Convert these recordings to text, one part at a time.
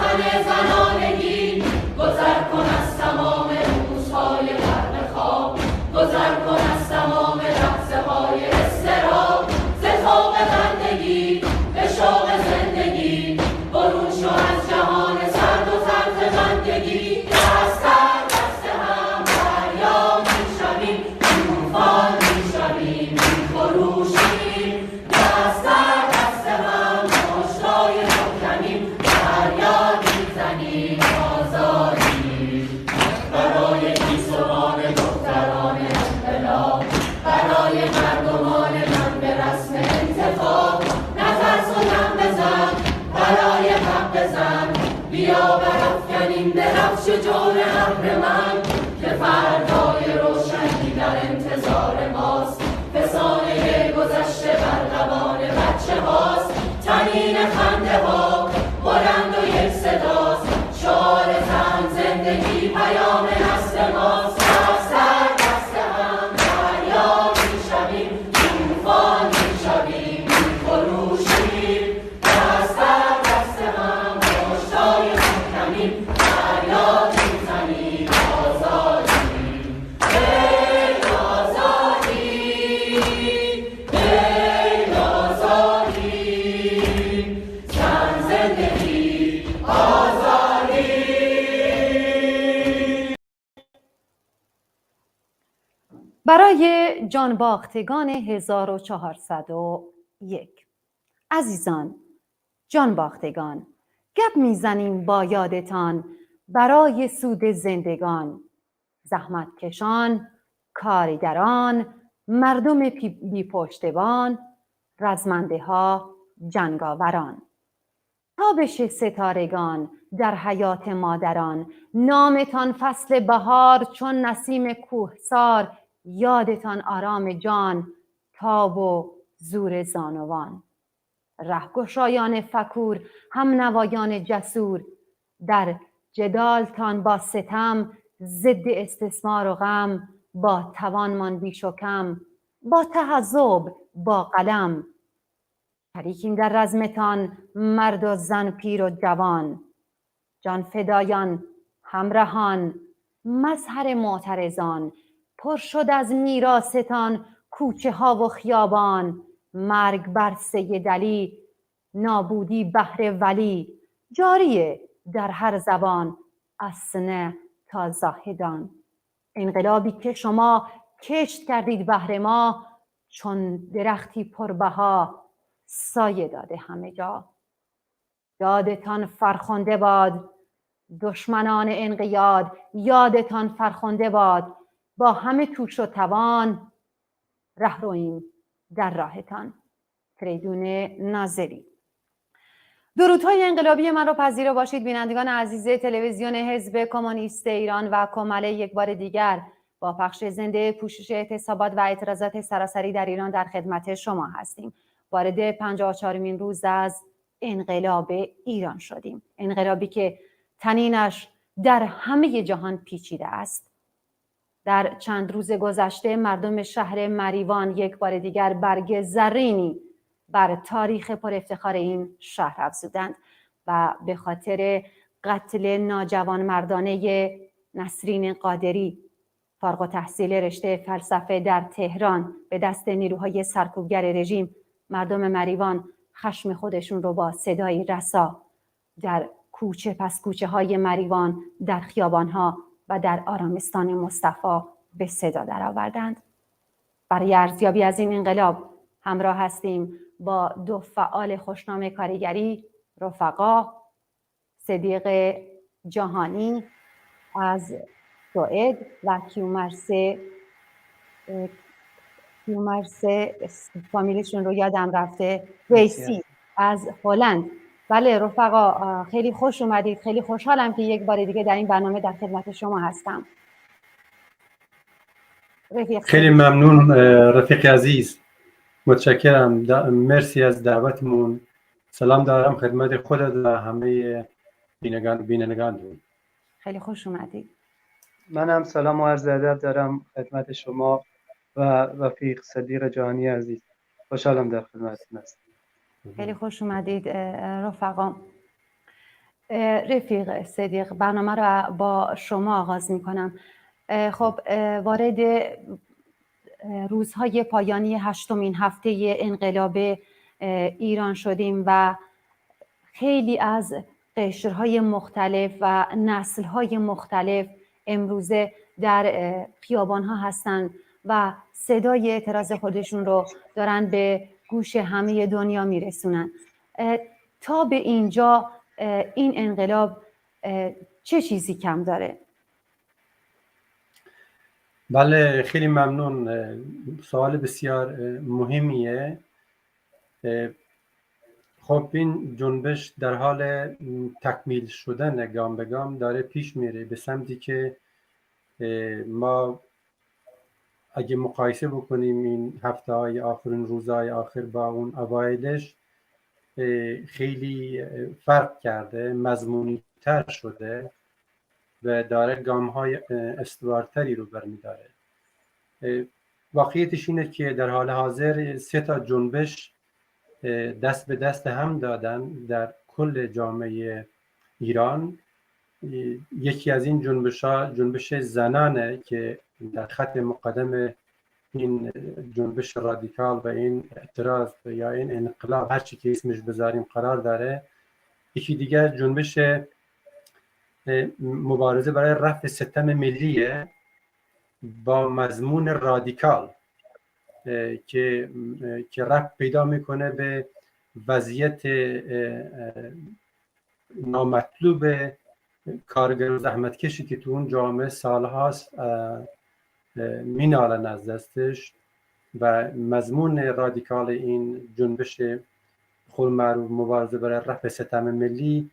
تن زنانگی گذر کن از تمام روزهای غرق خواب، گذر کن از تمام لحظه های اضطراب، ز طوق بندگی به شوق زندگی برون شو از جهان سرد و تلخ بندگی. دست در دست هم دریا میشویم، طوفان میشویم، میخروشیم. دست در دست هم مشتای محکمیم، فریاد میزنیم آزادی. برای گیسوان دختران انقلاب، برای مردمان من به رسم انتخاب، نترس و دم بزن، برای حق بزن، بیا برافکنیم درفش جور اهرمن که فردای روشنی در انتظار ماست. فسانه گذشته بر لبان بچه هاست، طنین خنده ها بلند و یک صداست، شعار زن زندگی پیام نسل ماست. دست در دست هم دریا میشویم، طوفان میشویم، میخروشیم. دست در دست هم مشتای محکمیم، فریاد میزنیم آزادی. ای آزادی، ای آزادی، زن زندگی آزادی. برای جانباختگان 1401 عزیزان، جانباختگان، گپ میزنیم با یادتان برای سود زندگان، زحمتکشان، کارگران، مردم بی پشتبان، رزمنده ها، جنگاوران. تابش ستارگان در حیات مادران، نامتان فصل بهار چون نسیم کوهسار، یادتان آرام جان، تاب و زور زانوان. رهگشایان فکور، هم نوایان جسور، در جدالتان با ستم، ضد استثمار و غم، با توانمان بیش و کم، با تحزب، با قلم. شریکیم در رزمتان مرد و زن، پیر و جوان، جان فدایان، همراهان، مظهر معترضان. پر شد از میراثتان کوچه ها و خیابان، مرگ بر سید علی، نابودی بهر ولی. جاریه در هر زبان از سنه تا زاهدان. انقلابی که شما کشت کردید بهر ما، چون درختی پربها سایه داده همه جا. یادتان فرخنده باد دشمنان انقیاد، یادتان فرخنده باد با همه توش و توان، رهرویم در راهتان. فریدون ناظری. درودهای انقلابی من را پذیرا باشید بینندگان عزیز تلویزیون حزب کمونیست ایران و کماله. یک بار دیگر با پخش زنده پوشش اعتصابات و اعتراضات سراسری در ایران در خدمت شما هستیم. وارد 54مین روز از انقلاب ایران شدیم. انقلابی که طنینش در همه جهان پیچیده است. در چند روز گذشته مردم شهر مریوان یک بار دیگر برگ زرینی بر تاریخ پر افتخار این شهر افزودند و به خاطر قتل ناجوان مردانه نسرین قادری، فارغ التحصیل رشته فلسفه در تهران، به دست نیروهای سرکوبگر رژیم، مردم مریوان خشم خودشون رو با صدای رسا در کوچه پس کوچه های مریوان، در خیابان ها و در آرامستان مصطفی به صدا درآوردند. برای ارزیابی از این انقلاب همراه هستیم با دو فعال خوشنام کارگری، رفقا، صدیق جهانی از سوئد و کیومرس فامیلشون رو یادم رفته، ویسی از هلند. بله رفقا، خیلی خوش اومدید. خیلی خوشحالم که یک بار دیگه در این برنامه در خدمت شما هستم. خیلی ممنون رفیق عزیز، متشکرم. مرسی از دعوتمون. سلام دارم خدمت خودت و همه بینندگان. خیلی خوش اومدید. منم سلام و عرض ادب دارم خدمت شما و رفیق صدیق جهانی عزیز. خوشحالم در خدمتتون هستم. خیلی خوش اومدید رفقا. رفیق صدیق، برنامه را با شما آغاز می کنم. خب وارد روزهای پایانی 8مین هفته انقلاب ایران شدیم و خیلی از قشرهای مختلف و نسلهای مختلف امروزه در خیابانها هستند و صدای اعتراض خودشون رو دارن به گوش همه دنیا میرسونن. تا به اینجا این انقلاب چه چیزی کم داره؟ بله، خیلی ممنون. سوال بسیار مهمیه. خب این جنبش در حال تکمیل شدن گام به گام داره پیش میره به سمتی که ما اگه مقایسه بکنیم این هفته های آخر، این روزهای آخر با اون اوایلش، خیلی فرق کرده، مضمونی تر شده و داره گام های استوارتری رو برمیداره. واقعیتش اینه که در حال حاضر 3 تا جنبش دست به دست هم دادن در کل جامعه ایران. یکی از این جنبش ها جنبش زنانه که در خط مقدم این جنبش رادیکال و این اعتراض یا این انقلاب، هر چی که اسمش بذاریم، قرار داره. یکی دیگر جنبش مبارزه برای رفع ستم ملیه با مضمون رادیکال که رفع پیدا میکنه به وضعیت نامطلوب کارگر و زحمتکشی که تو اون جامعه سالهاست مینالن از دستش. و مضمون رادیکال این جنبش خود معروف مبارزه برای رفع ستم ملی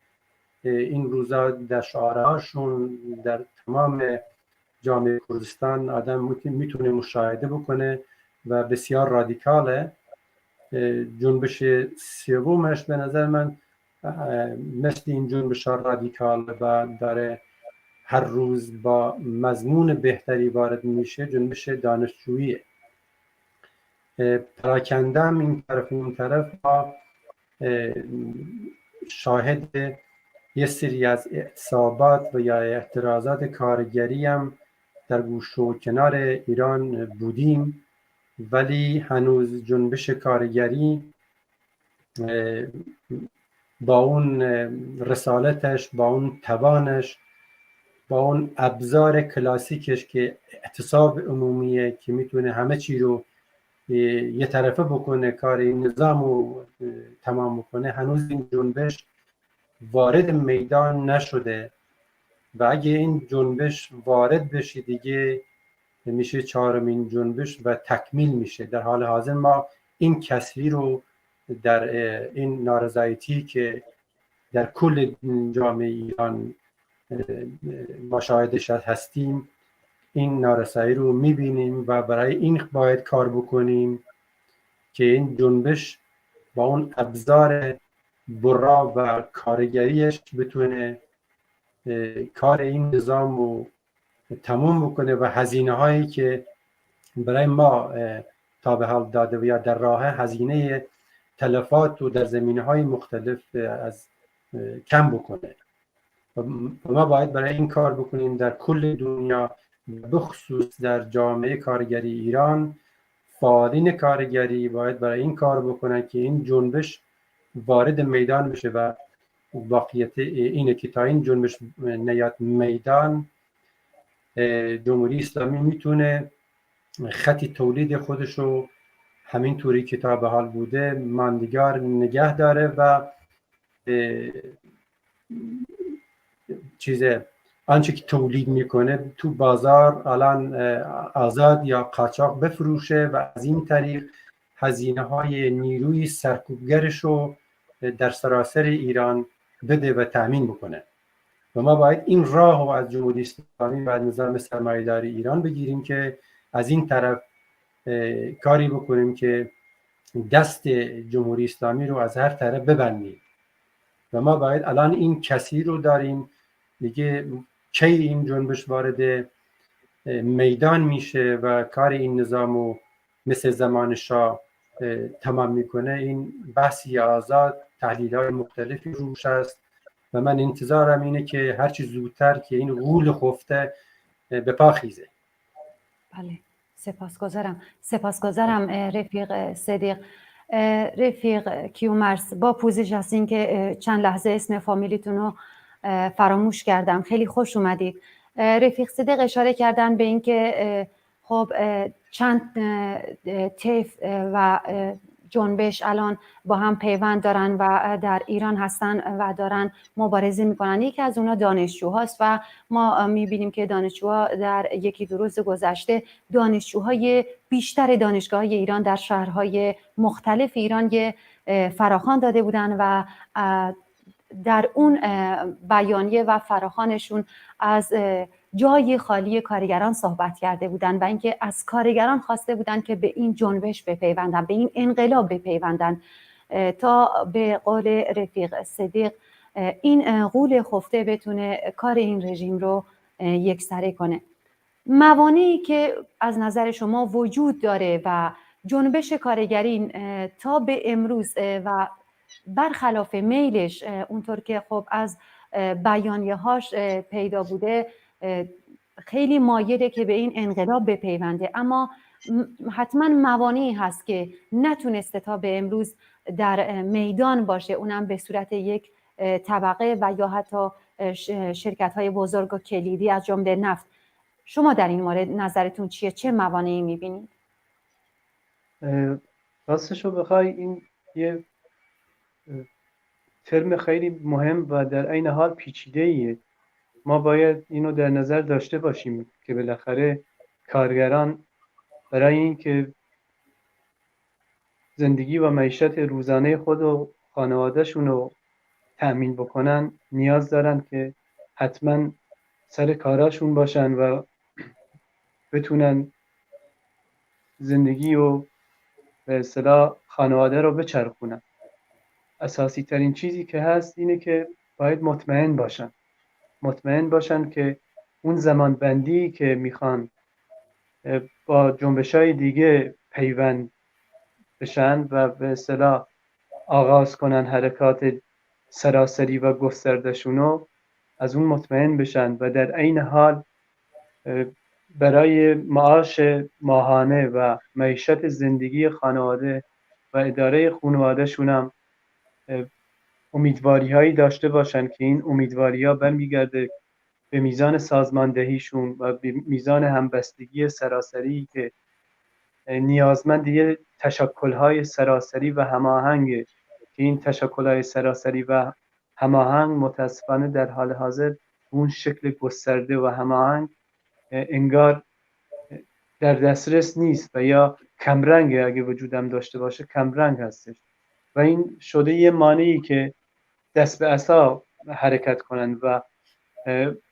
این روزا در شعارهاشون در تمام جامعه کردستان آدم میتونه مشاهده بکنه و بسیار رادیکاله. جنبش سومش به نظر من مثل این جنبش رادیکال و داره هر روز با مضمون بهتری وارد میشه، جنبش دانشجوییه. پراکندم این طرف این طرف شاهد یه سری از اعتصابات و یا اعتراضات کارگری هم در گوشه و کنار ایران بودیم، ولی هنوز جنبش کارگری با اون رسالتش، با اون توانش، با اون ابزار کلاسیکش که اعتصاب عمومیه که میتونه همه چی رو یه طرفه بکنه، کار این نظام رو تمام بکنه، هنوز این جنبش وارد میدان نشده. و اگه این جنبش وارد بشه دیگه میشه 4مین جنبش و تکمیل میشه. در حال حاضر ما این کسری رو در این نارضایتی که در کل جامعه ایران مشاهدش هستیم، این نارسایی رو میبینیم و برای این باید کار بکنیم که این جنبش با اون ابزار برا و کارگریش بتونه کار این نظام رو تموم بکنه و هزینه هایی که برای ما تا به حال داده و یا در راه، هزینه تلفات و در زمینه های مختلف از کم بکنه. و ما باید برای این کار بکنیم در کل دنیا، بخصوص در جامعه کارگری ایران. فعالین کارگری باید برای این کار بکنن که این جنبش وارد میدان بشه و واقعیت اینه که تا این جنبش نیاد میدان، جمهوری اسلامی میتونه خط تولید خودش رو همین طوری که تا به حال بوده ماندگار نگه داره و آنچه که تولید میکنه تو بازار الان آزاد یا قاچاق بفروشه و از این طریق هزینه های نیروی سرکوبگرش رو در سراسر ایران بده و تأمین بکنه. و ما باید این راه رو از جمهوری اسلامی و نظام سرمایه‌داری ایران بگیریم که از این طرف کاری بکنیم که دست جمهوری اسلامی رو از هر طرف ببندیم. و ما باید الان این کسی رو داریم دیگه، کی این جنبش وارد میدان میشه و کار این نظام رو مثل زمان شاه تمام میکنه. این بحثی آزاد، تحلیل های مختلفی روش هست و من انتظارم اینه که هرچی زودتر که این غول خفته به پا خیزه. بله، سپاسگزارم رفیق صدیق. رفیق کیومرث، با پوزش از این که چند لحظه اسم فامیلیتون رو فراموش کردم، خیلی خوش اومدید. رفیق صدیق اشاره کردن به این که خب چند طیف و جنبش الان با هم پیوند دارن و در ایران هستن و دارن مبارزه میکنن. یکی از اونا دانشجوهاست و ما میبینیم که دانشجوها در یکی دو روز گذشته دانشجوهای بیشتر دانشگاه‌های ایران در شهرهای مختلف ایران یه فراخوان داده بودن و در اون بیانیه و فراخوانشون از جای خالی کارگران صحبت کرده بودن و اینکه از کارگران خواسته بودن که به این جنبش بپیوندن، به این انقلاب بپیوندن تا به قول رفیق صدیق این غول خفته بتونه کار این رژیم رو یکسره کنه. موانعی که از نظر شما وجود داره و جنبش کارگرین تا به امروز و برخلاف میلش اونطور که خب از بیانیه هاش پیدا بوده خیلی مایله که به این انقلاب بپیونده، اما حتما موانعی هست که نتونسته تا به امروز در میدان باشه، اونم به صورت یک طبقه و یا حتی شرکت های بزرگ و کلیدی از جمله نفت. شما در این مورد نظرتون چیه؟ چه موانعی میبینید؟ راستشو بخوای این یه ترم خیلی مهم و در عین حال پیچیده‌ایه. ما باید اینو در نظر داشته باشیم که بالاخره کارگران برای اینکه زندگی و معیشت روزانه خود و خانوادهشون رو تأمین بکنن نیاز دارن که حتما سر کاراشون باشن و بتونن زندگی و به اصطلاح خانواده رو بچرخونن. اساسی ترین چیزی که هست اینه که باید مطمئن باشن که اون زمان بندی که میخوان با جنبش‌های دیگه پیوند بشن و به اصطلاح آغاز کنن حرکات سراسری و گسترده‌شونو، از اون مطمئن بشن و در عین حال برای معاش ماهانه و معیشت زندگی خانواده و اداره خانواده‌شون هم امیدواری هایی داشته باشن که این امیدواری ها برمیگرده به میزان سازماندهیشون و به میزان همبستگی سراسری که نیازمند یه تشکل های سراسری و هماهنگه که این تشکل های سراسری و هماهنگ متاسفانه در حال حاضر اون شکل گسترده و هماهنگ انگار در دسترس نیست و یا کمرنگ، اگه وجودم داشته باشه کمرنگ هستش و این شده یه مانعی که دست به عصا حرکت کنند و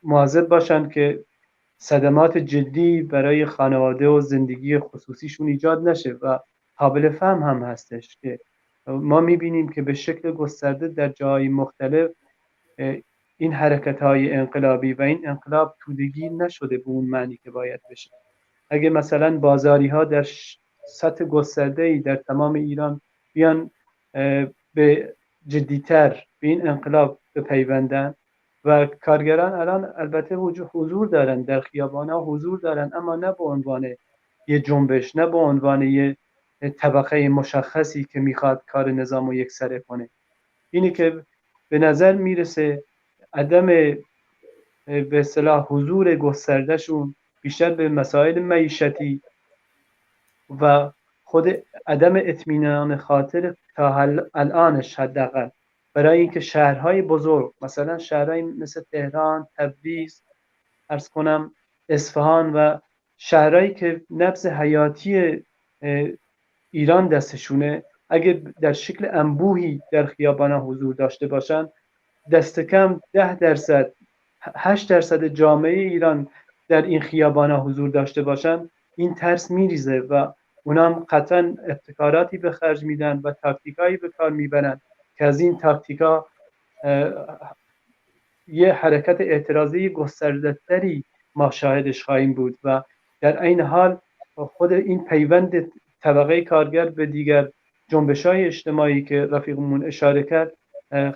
مواظب باشند که صدمات جدی برای خانواده و زندگی خصوصیشون ایجاد نشه و قابل فهم هم هستش که ما میبینیم که به شکل گسترده در جاهای مختلف این حرکت‌های انقلابی و این انقلاب تودگی نشده به اون معنی که باید بشه. اگه مثلا بازاری‌ها در سطح گسترده‌ای در تمام ایران بیان به جدیتر به این انقلاب بپیوندن و کارگران الان البته حضور دارن در خیابان‌ها، حضور دارن، اما نه به عنوان یه جنبش، نه به عنوان یه طبقه مشخصی که میخواد کار نظام رو یکسره کنه. اینی که به نظر میرسه عدم به اصطلاح حضور گستردهشون بیشتر به مسائل معیشتی و خود عدم اطمینان خاطر تا الانش حداقل برای اینکه شهرهای بزرگ مثلا شهرهای مثل تهران، تبریز، عرض کنم اصفهان و شهرهایی که نبض حیاتی ایران دستشونه، اگه در شکل انبوهی در خیابان‌ها حضور داشته باشن، دست کم 10%، 8% جامعه ایران در این خیابان‌ها حضور داشته باشن، این ترس میریزه و اونا هم قطعا ابتکاراتی به خرج میدن و تاکتیکایی به کار میبرن که از این تاکتیکا یه حرکت اعتراضی گسترده‌تری ما شاهدش خواهیم بود و در این حال خود این پیوند طبقه کارگر به دیگر جنبش‌های اجتماعی که رفیقمون اشاره کرد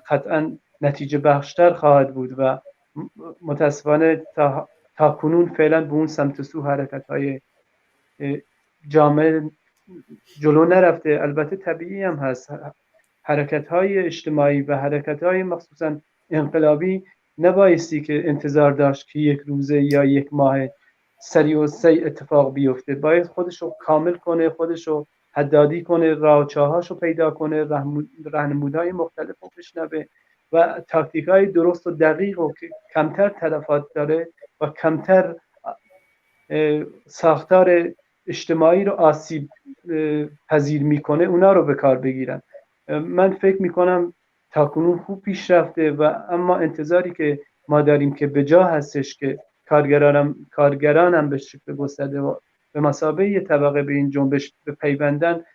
قطعا نتیجه بخشتر خواهد بود و متاسفانه تا کنون فعلا به اون سمت سو حرکت های جامعه جلو نرفته. البته طبیعی هم هست، حرکت های اجتماعی و حرکت های مخصوصا انقلابی نبایستی که انتظار داشت که یک روزه یا یک ماه سریع و سریع اتفاق بیفته. باید خودشو کامل کنه، خودشو حدادی کنه، راهچاهاشو پیدا کنه، راهنمودهای مختلف رو بشنوه و تاکتیک های درست و دقیق و که کمتر تلفات داره و کمتر ساختار اجتماعی رو آسیب پذیر میکنه اونا رو به کار بگیرن. من فکر میکنم تاکنون خوب پیش رفته و اما انتظاری که ما داریم که به جا هستش که کارگران هم به شکل گسترده و به مثابه یه طبقه به این جنبش پیوندن،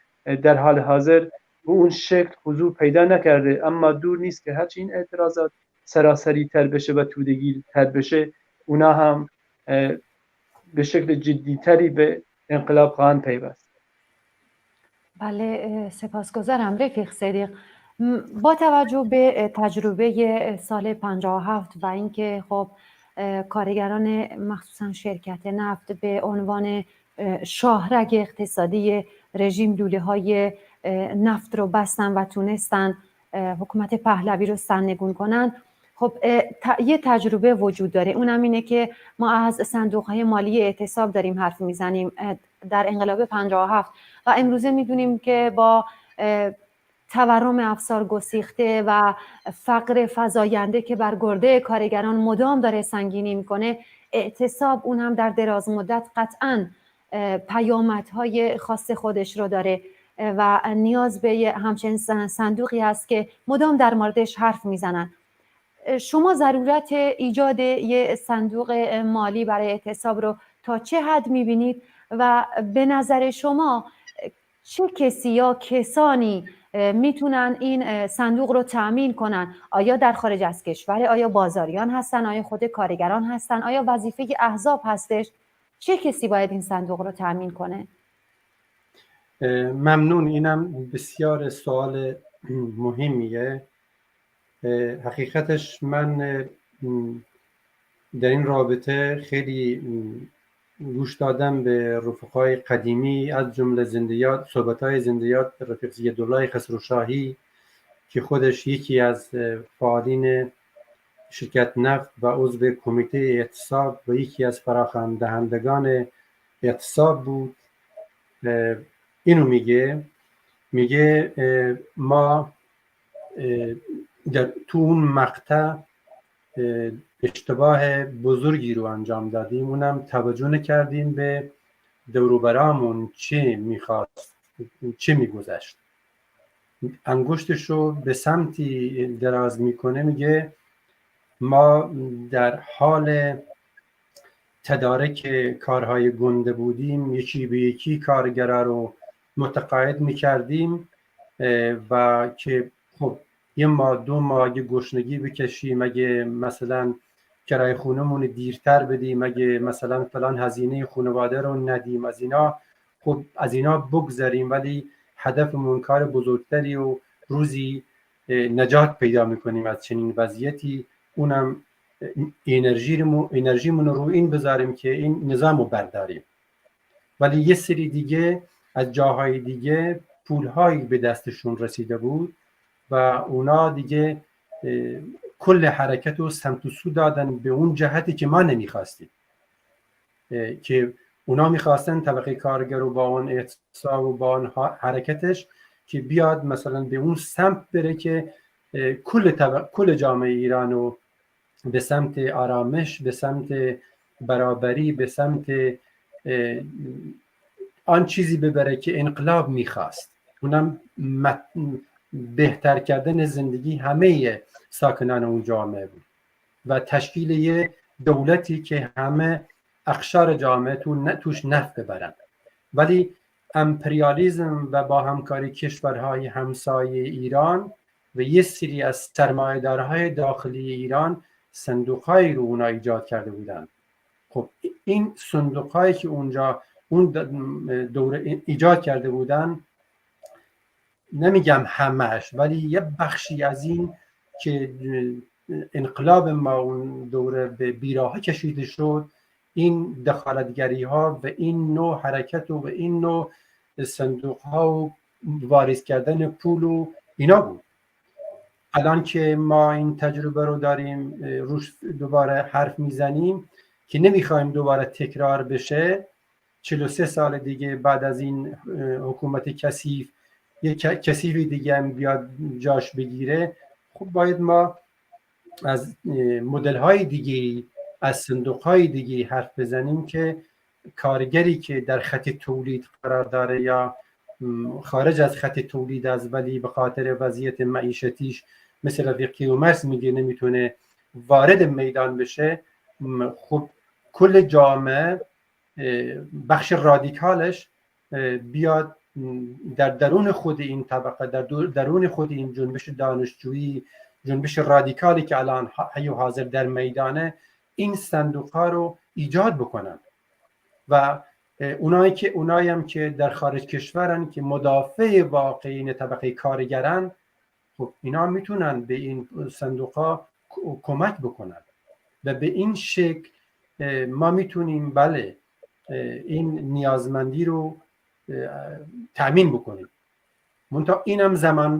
در حال حاضر به اون شکل حضور پیدا نکرده. اما دور نیست که هرچی این اعتراضات سراسری تر بشه و تودگیر تر بشه، اونا هم به شکل جدیتری به انقلاب خواهند پیوست. بله، سپاسگزارم رفیق صدیق. با توجه به تجربه سال 57 و اینکه خب کارگران مخصوصا شرکت نفت به عنوان شاهرگ اقتصادی رژیم لوله‌های نفت رو بستن و تونستن حکومت پهلوی رو سرنگون کنن، خب یه تجربه وجود داره، اونم اینه که ما از صندوق‌های مالی اعتصاب داریم حرف میزنیم در انقلاب 57 و امروزه میدونیم که با تورم افسار گسیخته و فقر فزاینده که بر گرده کارگران مدام داره سنگینی میکنه، اعتصاب اون هم در دراز مدت قطعاً پیامدهای خاص خودش رو داره و نیاز به همچنین صندوقی هست که مدام در موردش حرف میزنن. شما ضرورت ایجاد یه صندوق مالی برای اعتصاب رو تا چه حد میبینید و به نظر شما چه کسی یا کسانی میتونن این صندوق رو تأمین کنن؟ آیا در خارج از کشور؟ آیا بازاریان هستن؟ آیا خود کارگران هستن؟ آیا وظیفه احزاب هستش؟ چه کسی باید این صندوق رو تأمین کنه؟ ممنون. اینم بسیار سوال مهمیه. حقیقتش من در این رابطه خیلی گوش دادم به رفقای قدیمی، از جمله زندیات، صحبت‌های زندیات رفیق زیدالله خسروشاهی که خودش یکی از فعالین شرکت نفت و عضو کمیته اعتصاب و یکی از فراخوان دهندگان اعتصاب بود. اینو میگه ما در تو اون مقطع اشتباه بزرگی رو انجام دادیم، اونم توجه نکردیم به دوروبرامون چه میخواست، چه میگذشت. انگشتش رو به سمتی دراز میکنه، میگه ما در حال تدارک کارهای گنده بودیم، یکی به یکی کارگرا رو متقاعد میکردیم و که خب یه ماه دو ماه اگه گشنگی بکشیم، اگه مثلا کرایه خونمون دیرتر بدیم، اگه مثلا فلان هزینه خانواده رو ندیم، از اینا بگذریم، ولی هدفمون کار بزرگتری و روزی نجات پیدا میکنیم از چنین وضعیتی، اونم انرژیمون رو این بذاریم که این نظام رو برداریم. ولی یه سری دیگه از جاهای دیگه پولهایی به دستشون رسیده بود و اونا دیگه کل حرکت رو سمت و سو دادن به اون جهتی که ما نمیخواستیم، که اونا میخواستن طبقه کارگر رو با اون اعتصاب و با اون حرکتش که بیاد مثلا به اون سمت بره که کل جامعه ایران رو به سمت آرامش، به سمت برابری، به سمت آن چیزی ببره که انقلاب میخواست، اونم بهتر کردن زندگی همه ساکنان اون جامعه بود و تشکیل یه دولتی که همه اقشار جامعه توش نفع ببرن. ولی امپریالیزم و با همکاری کشورهای همسایه ایران و یه سری از سرمایه‌دارهای داخلی ایران صندوق‌هایی رو اونا ایجاد کرده بودن. خب این صندوق‌هایی که اونجا اون دوره ایجاد کرده بودن، نمیگم همش ولی یه بخشی از این که انقلاب ما اون دوره به بیراهه کشیده شد، این دخالتگری ها و این نوع حرکت و این نوع صندوق ها و واریز کردن پول و اینا بود. الان که ما این تجربه رو داریم روش دوباره حرف میزنیم که نمیخوایم دوباره تکرار بشه، 43 سال دیگه بعد از این حکومت کثیف یک کثیفی دیگه هم بیاد جاش بگیره، خب باید ما از مدل های دیگه، از صندوق های دیگه حرف بزنیم که کارگری که در خط تولید قرار داره یا خارج از خط تولید است ولی به خاطر وضعیت معیشتیش مثل رفیق کیومرث میگه نمیتونه وارد میدان بشه، خب کل جامعه بخش رادیکالش بیاد در درون خود این طبقه، در درون خود این جنبش دانشجویی، جنبش رادیکالی که الان حی و حاضر در میدانه، این صندوق ها رو ایجاد بکنن و اونایی هم که در خارج کشورن که مدافع واقعی طبقه کارگرن، خب اینا میتونن به این صندوق ها کمک بکنن و به این شکل ما میتونیم بله این نیازمندی رو تأمین بکنیم. منتها اینم زمان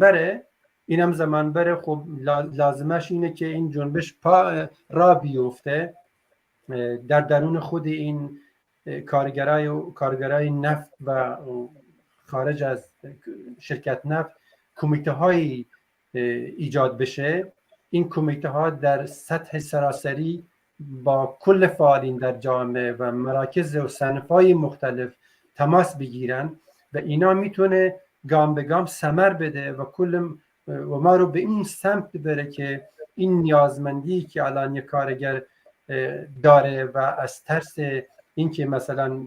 بره. خب لازمش اینه که این جنبش پا را بیفته در درون خود این کارگرای نفت و خارج از شرکت نفت کمیته های ایجاد بشه. این کمیته ها در سطح سراسری با کل فعالین در جامعه و مراکز و صنف‌های مختلف تماس بگیرن و اینا میتونه گام به گام ثمر بده و و ما رو به این سمت ببره که این نیازمندی که الان یک کارگر داره و از ترس اینکه مثلا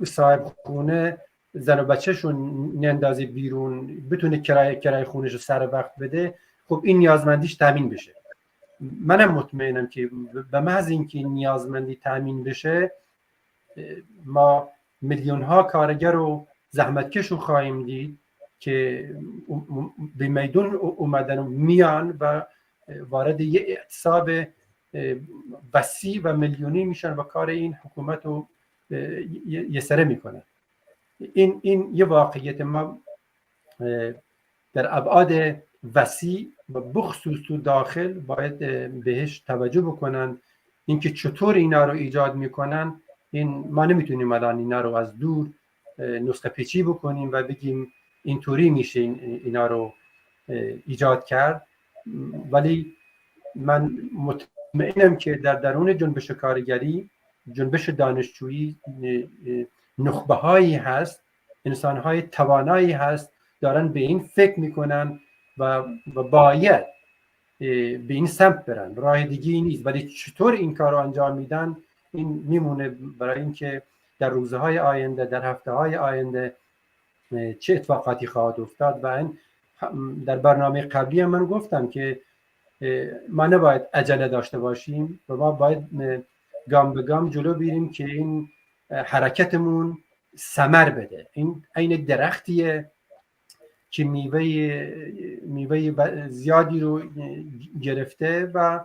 صاحب خونه زن و بچه‌شون نندازه بیرون، بتونه کرایه خونش رو سر وقت بده، خب این نیازمندیش تامین بشه. منم مطمئنم که به محض اینکه نیازمندی تامین بشه، ما میلیون ها کارگر رو زحمتکش رو خواهیم دید که به میدون اومدن و میان و وارد یه اعتصاب وسیع و میلیونی میشن و کار این حکومت رو یه سره میکنن. این یه واقعیت ما در ابعاد وسیع و بخصوص تو داخل باید بهش توجه بکنن. اینکه چطور اینا رو ایجاد میکنن، این ما نمیتونیم الان اینا رو از دور نسخه پیچی بکنیم و بگیم اینطوری میشه اینا رو ایجاد کرد، ولی من مطمئنم که در درون جنبش کارگری، جنبش دانشجویی، نخبه هایی هست، انسان های توانایی هست دارن به این فکر میکنن و باید به این سمت برن، راه دیگه نیست. ولی چطور این کار رو انجام میدن، این میمونه برای اینکه در روزهای آینده، در هفته‌های آینده چه اتفاقاتی خواهد افتاد. و این در برنامه قبلی من گفتم که ما نباید عجله داشته باشیم و ما باید گام به گام جلو بریم که این حرکتمون ثمر بده. این عین درختیه که میوه زیادی رو گرفته و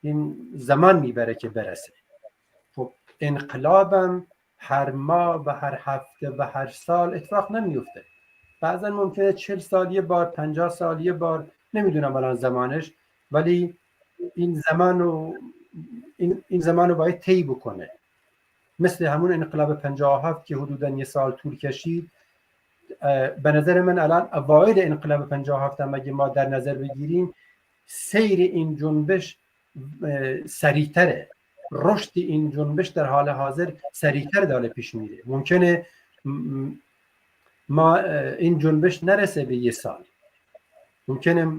این زمان میبره که برسه. خب انقلابم هر ماه و هر هفته و هر سال اتفاق نمیفته. بعضا ممکنه 40 سال یه بار، 50 سال یه بار، نمیدونم الان زمانش، ولی این زمان رو باید طی بکنه. مثل همون انقلاب 57 که حدوداً یه سال طول کشید. به نظر من الان اوایل انقلاب 57 هم اگه ما در نظر بگیریم، سیر این جنبش سریعتره، رشد این جنبش در حال حاضر سریعتر داره پیش میره. ممکنه ما این جنبش نرسه به یه سال، ممکنه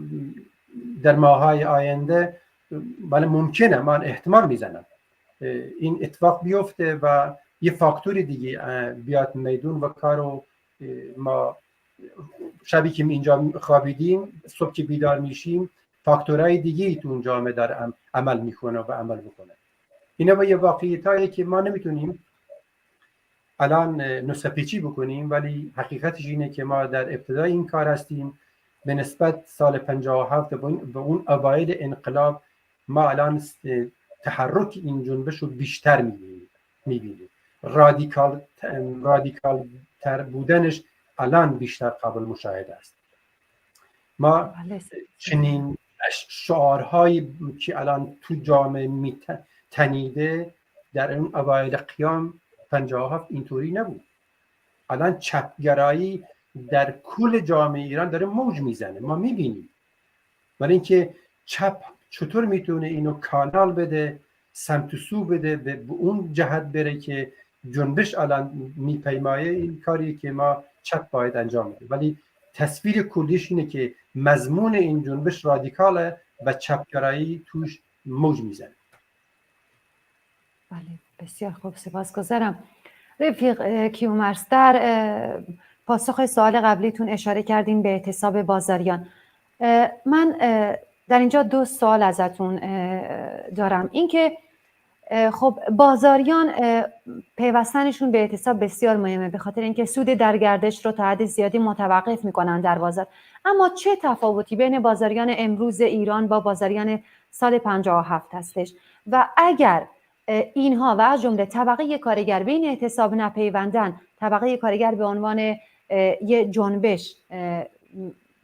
در ماه‌های آینده، ولی ممکنه، من احتمال میزنم این اتفاق بیفته و یه فاکتوری دیگه بیاد میدون و کارو ما شبی که اینجا خوابیدیم، صبح که بیدار میشیم، فاکتورهای دیگه تو اون جامعه داره عمل میکنه و عمل بکنه. اینا با یه واقعیتایی که ما نمیتونیم الان نسخه پیچی بکنیم، ولی حقیقتش اینه که ما در ابتدای این کار هستیم به نسبت سال 57 به اون اوایل انقلاب ما الان تحرک این جنبش رو بیشتر میبینیم. رادیکال تر بودنش الان بیشتر قابل مشاهده است. ما بله. چنین شعارهایی که الان تو جامعه تنیده در اون اوایل قیام 57 اینطوری نبود. الان چپگرایی در کل جامعه ایران داره موج میزنه، ما میبینیم. برای اینکه چپ چطور میتونه اینو کانال بده، سمت و سو بده، به اون جهت بره که جنبش الان میپیمایه، این کاری که ما چپ باید انجام بده. ولی تصویر کلیش اینه که مضمون این جنبش رادیکاله و چپگرایی توش موج میزنه. بله بسیار خوب، سپاسگزارم. رفیق کیومرث، در پاسخ سوال قبلیتون اشاره کردین به اعتصاب بازاریان. من در اینجا 2 سوال ازتون دارم. اینکه خب بازاریان پیوستنشون به اعتصاب بسیار مهمه، به خاطر اینکه سود در گردش رو تا حد زیادی متوقف میکنن در بازار. اما چه تفاوتی بین بازاریان امروز ایران با بازاریان سال 57 هستش؟ و اگر اینها و از جمله طبقه کارگر به این اعتصاب نپیوندن، طبقه کارگر به عنوان یه جنبش،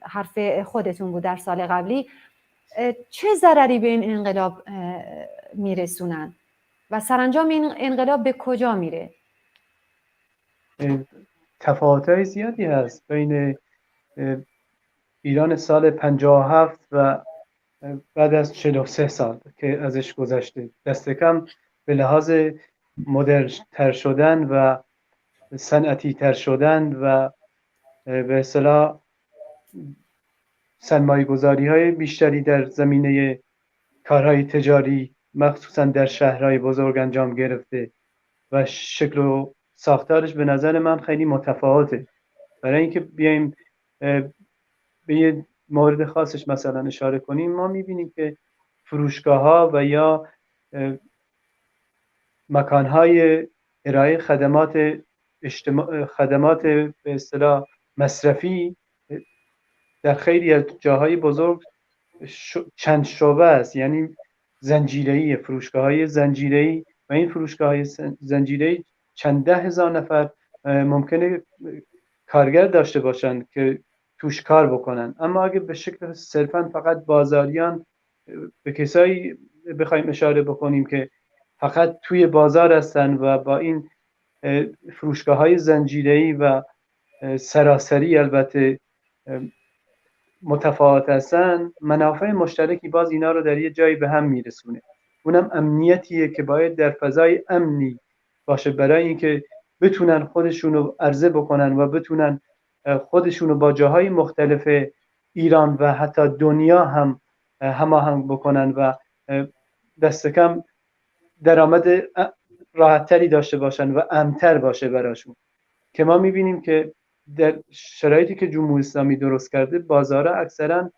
حرف خودتون بود در سال قبلی، چه ضرری به این انقلاب میرسونن و سرانجام این انقلاب به کجا میره؟ تفاوت‌های زیادی هست بین ایران سال 57 و بعد از 43 سال که ازش گذشته. دست کم به لحاظ مدرن تر شدن و صنعتی تر شدن و به اصطلاح سرمایه گذاری های بیشتری در زمینه کارهای تجاری مخصوصا در شهرهای بزرگ انجام گرفته و شکل و ساختارش به نظر من خیلی متفاوته. برای اینکه بیایم به یه مورد خاصش مثلا اشاره کنیم، ما میبینیم که فروشگاه ها و یا مکان های ارائه خدمات به اصطلاح مصرفی در خیلی از جاهای بزرگ چند شعبه است، یعنی زنجیره‌ای، فروشگاه‌های زنجیره‌ای، و این فروشگاه‌های زنجیره‌ای چند ده هزار نفر ممکنه کارگر داشته باشند که توش کار بکنن. اما اگه به شکل صرفاً فقط بازاریان به کسایی بخوایم اشاره بکنیم که فقط توی بازار هستن و با این فروشگاه‌های زنجیره‌ای و سراسری البته متفاوت هستن، منافع مشترکی باز اینا رو در یه جایی به هم میرسونه. اونم امنیتیه که باید در فضای امنی باشه برای اینکه بتونن خودشونو عرضه بکنن و بتونن خودشونو با جاهای مختلف ایران و حتی دنیا هم هماهنگ بکنن و دست کم درآمد راحت‌تری داشته باشن و امن‌تر باشه براشون. که ما می‌بینیم که در شرایطی که جمهوری اسلامی درست کرده، بازارها اکثرا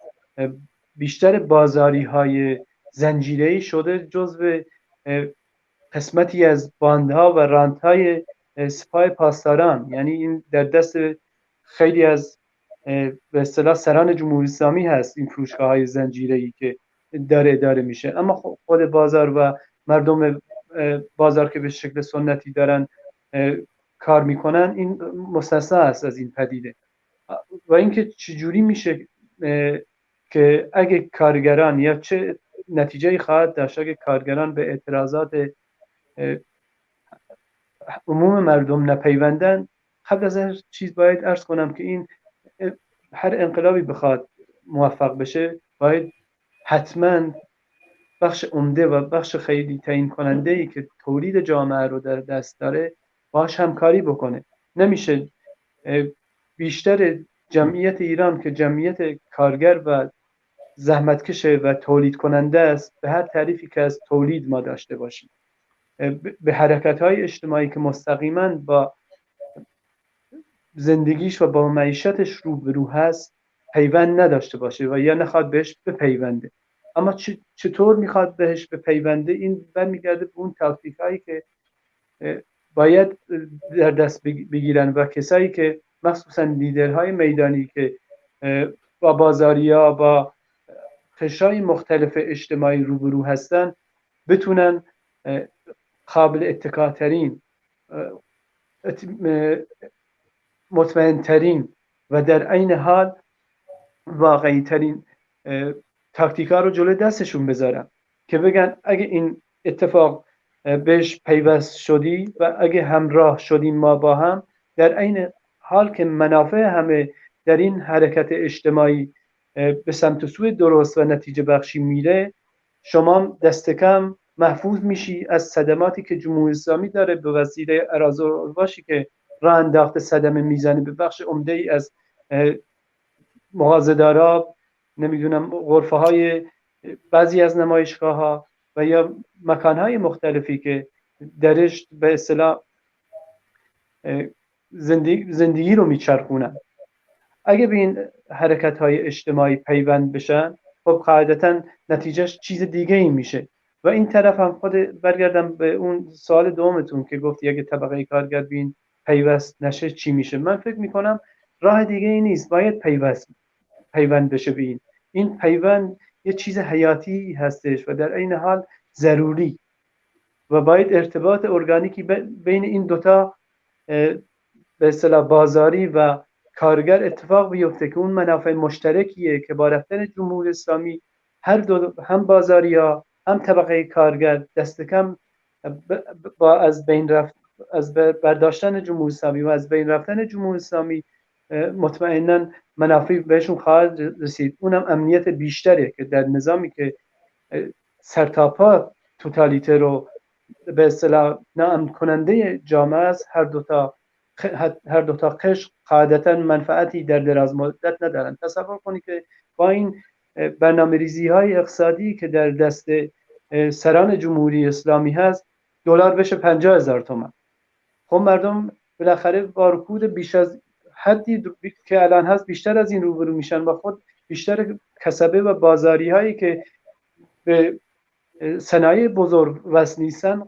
بیشتر بازاری‌های زنجیره‌ای شده جزو قسمتی از باندها و رانت‌های سپاه پاسداران. یعنی این در دست خیلی از به اصطلاح سران جمهوری اسلامی هست این فروشگاه‌های زنجیره‌ای که داره اداره میشه. اما خود بازار و مردم بازار که به شکل سنتی دارن کار میکنن، این مستثنا است از این پدیده. و اینکه چجوری میشه که اگه کارگران یا چه نتیجه‌ای خواهد داشت اگه کارگران به اعتراضات عموم مردم نپیوندن. قبل از هر چیز باید عرض کنم که این هر انقلابی بخواد موفق بشه باید حتما بخش عمده و بخش خیلی تعیین کننده ای که تولید جامعه رو در دست داره باهاش همکاری بکنه. نمیشه بیشتر جمعیت ایران که جمعیت کارگر و زحمتکش و تولید کننده است به هر تعریفی که از تولید ما داشته باشیم، به حرکت‌های اجتماعی که مستقیما با زندگیش و با معیشتش روبرو هست پیوند نداشته باشه و یا نخواد بهش بپیونده. اما چطور میخواد بهش بپیونده؟ این برمیگرده به اون توصیف‌هایی که باید در دست بگیرن و کسایی که مخصوصا لیدرهای میدانی که با بازاریا، با قشرهای مختلف اجتماعی روبرو هستن بتونن قابل اتکاترین، مطمئنترین و در عین حال واقعی ترین تاکتیکا رو جلوی دستشون بذارن که بگن اگه این اتفاق بهش پیوست شدی و اگه همراه شدیم ما با هم، در عین حال که منافع همه در این حرکت اجتماعی به سمت و سوی درست و نتیجه بخشی میره، شما دست کم محفوظ میشی از صدماتی که جمهوری اسلامی داره به وسیله اراذل که راه انداخته صدمه میزنه به بخش عمده ای از مغازه‌دارا، نمیدونم غرفه های بعضی از نمایشگاه ها و یا مکان های مختلفی که درش به اصطلاح زندگی رو میچرخونن. اگه به این حرکت های اجتماعی پیوند بشن، خب قاعدتا نتیجهش چیز دیگه ای میشه. و این طرف هم خود برگردم به اون سوال دومتون که گفتی اگه طبقه کارگر بین پیوست نشه چی میشه. من فکر میکنم راه دیگه ای نیست، باید پیوند بشه به این پیوند یه چیز حیاتی هستش و در این حال ضروری و باید ارتباط ارگانیکی بین این دوتا به اصطلاح بازاری و کارگر اتفاق بیفته که اون منافع مشترکیه که با رفتن جمهوری اسلامی هر دو، هم بازاریا هم طبقه کارگر، دست کم با از برداشتن جمهوری اسلامی و از بین رفتن جمهوری اسلامی مطمئنا منافع بهشون خواهد رسید. اونم امنیت بیشتره که در نظامی که سرتاپا توتالیته رو به اصطلاح ناامن کننده جامعه است، هر دوتا قشر قاعدتا منفعتی در دراز مدت ندارن. تصور کنید که با این برنامه‌ریزی های اقتصادی که در دست سران جمهوری اسلامی هست، دلار بشه 50,000 تومان. خب مردم بالاخره با رکود بیش از حدی که الان هست بیشتر از این روبرو میشن و خود بیشتر کسبه و بازاری هایی که به صنایع بزرگ وصل نیستن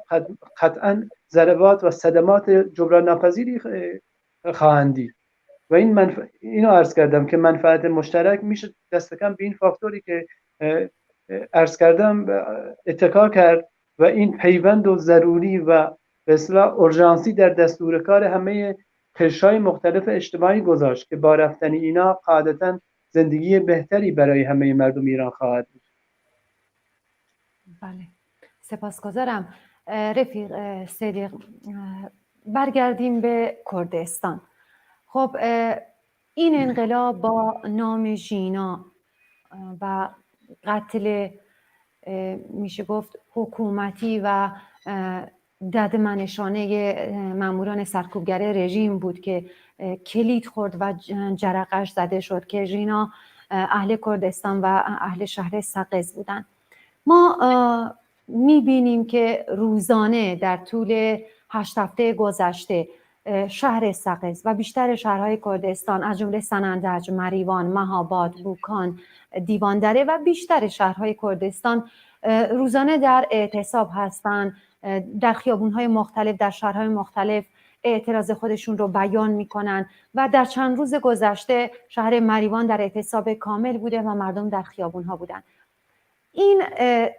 قطعا ضربات و صدمات جبران ناپذیری خواهند دید. و اینو عرض کردم که منفعت مشترک میشه دست کم به این فاکتوری که عرض کردم اتکا کرد و این پیوند و ضروری و به اصطلاح اورژانسی در دستور کار همه قشرهای مختلف اجتماعی گذاشت که با رفتن اینا قاعدتا زندگی بهتری برای همه مردم ایران خواهد بود. بله، سپاسگزارم. رفیق صدیق، برگردیم به کردستان. خب این انقلاب با نام ژینا و قتل میشه گفت حکومتی و ددمنشانه ماموران سرکوبگر رژیم بود که کلید خورد و جرقش زده شد که ژینا اهل کردستان و اهل شهر سقز بودن. ما میبینیم که روزانه در طول 8 هفته گذشته شهر سقز و بیشتر شهرهای کردستان از جمله سنندج، مریوان، مهاباد، بوکان، دیواندره و بیشتر شهرهای کردستان روزانه در اعتصاب هستند، در خیابونهای مختلف، در شهرهای مختلف اعتراض خودشون رو بیان میکنن و در چند روز گذشته شهر مریوان در اعتصاب کامل بوده و مردم در خیابونها بودن. این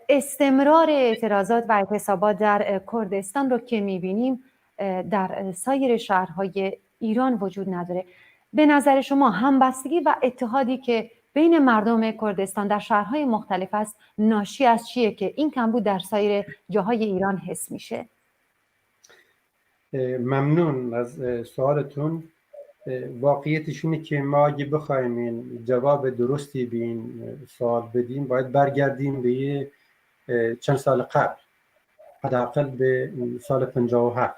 استمرار اعتراضات و اعتصابات در کردستان رو که میبینیم در سایر شهرهای ایران وجود نداره. به نظر شما همبستگی و اتحادی که بین مردم کردستان در شهرهای مختلف است ناشی از چیه که این کمبود در سایر جاهای ایران حس میشه؟ ممنون از سوالتون. واقعیتش اینه که ما اگه بخوایم جواب درستی به این سوال بدیم باید برگردیم به چند سال قبل، حداقل به سال 57.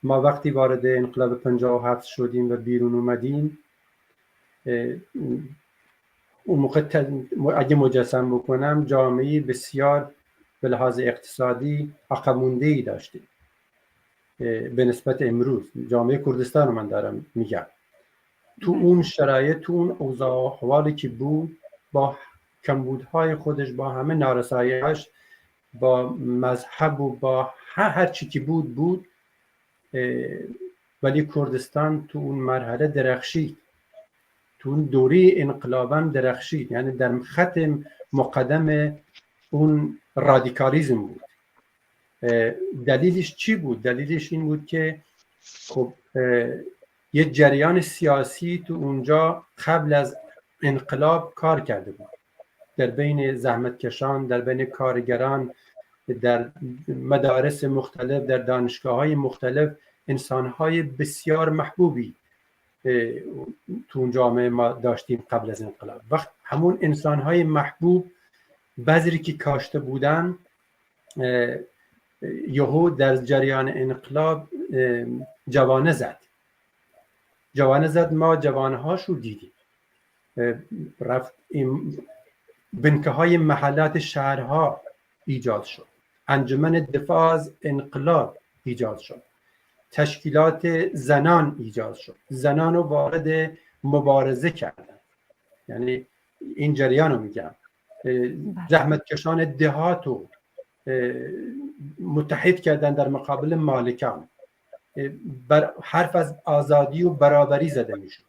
ما وقتی وارد انقلاب 57 شدیم و بیرون اومدیم، اون موقع اگه مجسم بکنم جامعه بسیار به لحاظ اقتصادی عقب مونده‌ای داشتیم به نسبت امروز. جامعه کردستان رو من دارم میگم. تو اون شرایط، تو اون اوضاع احوالی که بود، با کمبودهای خودش، با همه نارسایی‌هاش، با مذهب و با هر چی که بود، ولی کردستان تو اون مرحله درخشید. تو اون دوره انقلابا درخشید، یعنی در خط مقدم اون رادیکالیزم بود. دلیلش چی بود؟ دلیلش این بود که خب یه جریان سیاسی تو اونجا قبل از انقلاب کار کرده بود، در بین زحمتکشان، در بین کارگران، در مدارس مختلف، در دانشگاه‌های مختلف انسان‌های بسیار محبوبی تو اون جامعه ما داشتیم قبل از انقلاب. وقت همون انسان‌های محبوب بذری که کاشته بودن یهو در جریان انقلاب جوانه زد. ما جوانهاش رو دیدیم، رفت بنکه های محلات شهرها ایجاد شد، انجمن دفاع از انقلاب ایجاد شد، تشکیلات زنان ایجاد شد، زنان رو وارد مبارزه کردن. یعنی این جریان رو میگم، زحمتکشان دهات رو متحد کردن در مقابل مالکان، حرف از آزادی و برابری زده میشد.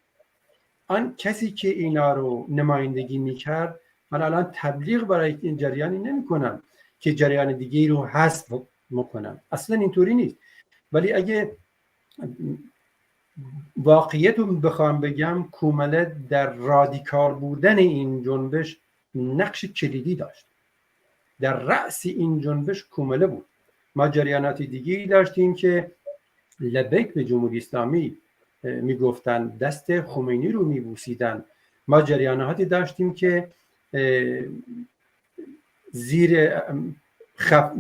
آن کسی که اینا رو نمایندگی میکرد، من الان تبلیغ برای این جریانی نمی کنم که جریان دیگه رو حذف میکنم، اصلا اینطوری نیست. ولی اگه واقعیت رو بخوام بگم، کومله در رادیکال بودن این جنبش نقش کلیدی داشت. در رأس این جنبش کومله بود. ما جریانات دیگه داشتیم که لبیک به جمهوری اسلامی میگفتن، دست خمینی رو میبوسیدن. ما جریاناتی داشتیم که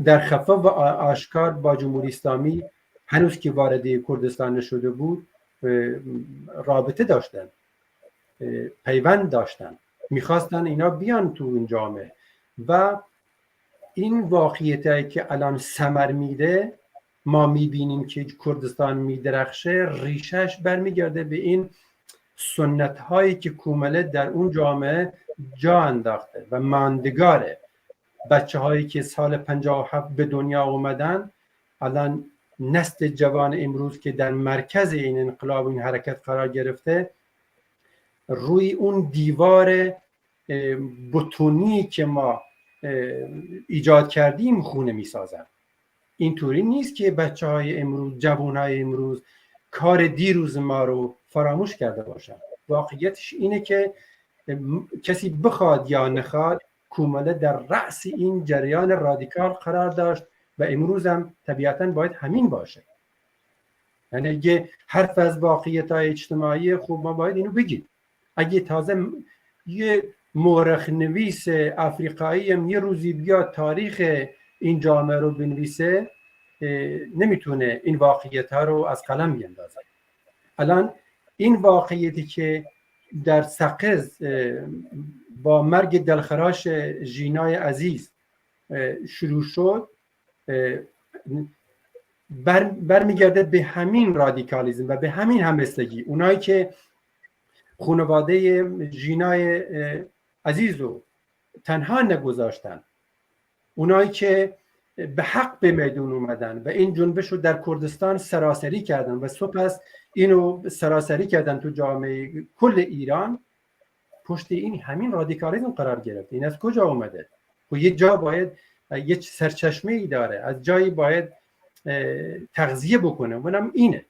در خفا و آشکار با جمهوری اسلامی هنوز که وارد کردستان نشده بود رابطه داشتن، پیوند داشتن، میخواستن اینا بیان تو این جامعه. و این واقعیتی که الان ثمر میده، ما میبینیم که کردستان میدرخشه، ریشش برمیگرده به این سنت هایی که کومله در اون جامعه جا انداخته و ماندگاره. بچه هایی که سال 57 به دنیا اومدن، الان نسل جوان امروز که در مرکز این انقلاب و این حرکت قرار گرفته، روی اون دیوار بتونی که ما ایجاد کردیم خونه میسازن. اینطوری نیست که بچه های امروز، جوان های امروز کار دیروز ما رو فراموش کرده باشن. واقعیتش اینه که کسی بخواد یا نخواد، کومله در رأس این جریان رادیکال قرار داشت و امروز هم طبیعتاً باید همین باشه. یعنی اگه حرف از واقعیت های اجتماعی، خوب ما باید اینو بگیم. اگه تازه یه مورخ نویس افریقایی هم یه روزی بیاد تاریخ این جامعه رو بنویسه، نمیتونه این واقعیت ها رو از قلم بیندازه. الان این واقعیتی که در سقز با مرگ دلخراش ژینای عزیز شروع شد، برمیگرده به همین رادیکالیزم و به همین همبستگی. اونایی که خانواده ژینای عزیز رو تنها نگذاشتن، اونایی که به حق به میدون اومدن و این جنبش رو در کردستان سراسری کردن و سپس اینو سراسری کردن تو جامعه کل ایران، پشت این همین رادیکالیسم قرار گرفت. این از کجا اومده؟ و یه جا باید یه سرچشمه ای داره، از جایی باید تغذیه بکنه. اونم اینه،